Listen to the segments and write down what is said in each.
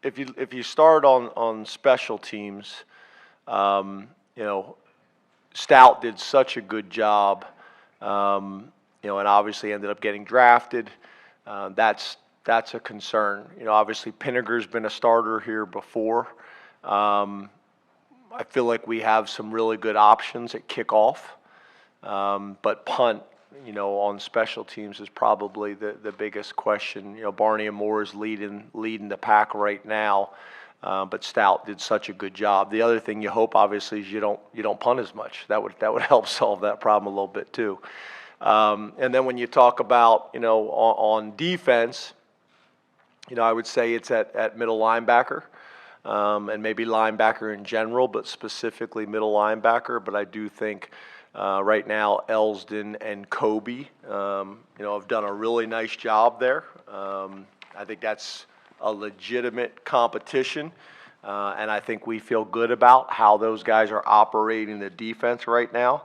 if you start on special teams, you know, Stout did such a good job, you know, and obviously ended up getting drafted. That's a concern. You know, obviously Pinniger's been a starter here before. I feel like we have some really good options at kickoff, but punt, you know, on special teams is probably the biggest question. You know, Barney and Moore is leading the pack right now, but Stout did such a good job. The other thing you hope, obviously, is you don't punt as much. That would help solve that problem a little bit too. And then when you talk about, you know, on defense, you know, I would say it's at middle linebacker. And maybe linebacker in general, but specifically middle linebacker. But I do think right now Elsdon and Kobe, you know, have done a really nice job there. I think that's a legitimate competition, and I think we feel good about how those guys are operating the defense right now.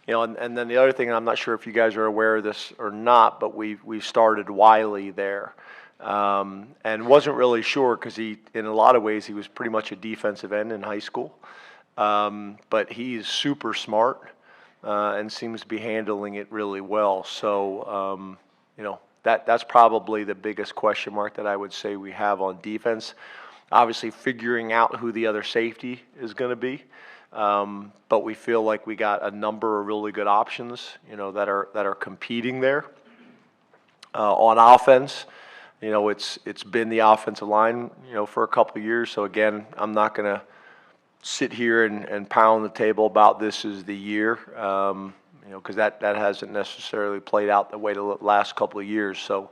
You know, and then the other thing, and I'm not sure if you guys are aware of this or not, but we've started Wiley there. And wasn't really sure because in a lot of ways, he was pretty much a defensive end in high school. But he's super smart and seems to be handling it really well. So, you know, that's probably the biggest question mark that I would say we have on defense. Obviously, figuring out who the other safety is going to be. But we feel like we got a number of really good options, you know, that are competing there. On offense, you know, it's been the offensive line, you know, for a couple of years. So again, I'm not going to sit here and pound the table about this is the year, you know, because that hasn't necessarily played out the way the last couple of years. So,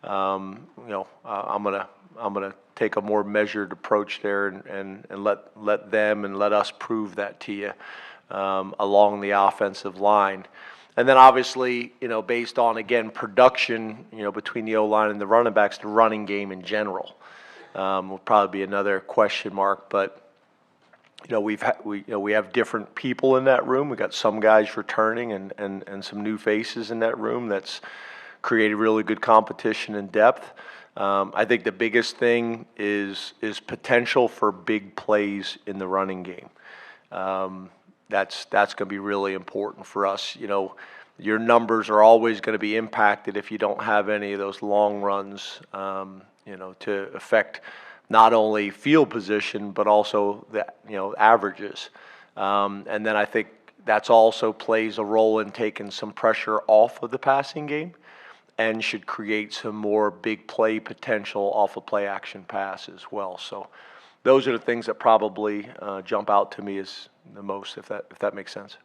you know, I'm gonna take a more measured approach there and let them and let us prove that to you along the offensive line. And then obviously, you know, based on, again, production, you know, between the O-line and the running backs, the running game in general will probably be another question mark. But, you know, we have different people in that room. We got some guys returning and some new faces in that room that's created really good competition and depth. I think the biggest thing is potential for big plays in the running game. That's going to be really important for us. You know, your numbers are always going to be impacted if you don't have any of those long runs, you know, to affect not only field position but also the, you know, averages. And then I think that's also plays a role in taking some pressure off of the passing game and should create some more big play potential off of play action pass as well. So those are the things that probably jump out to me as the most, if that makes sense.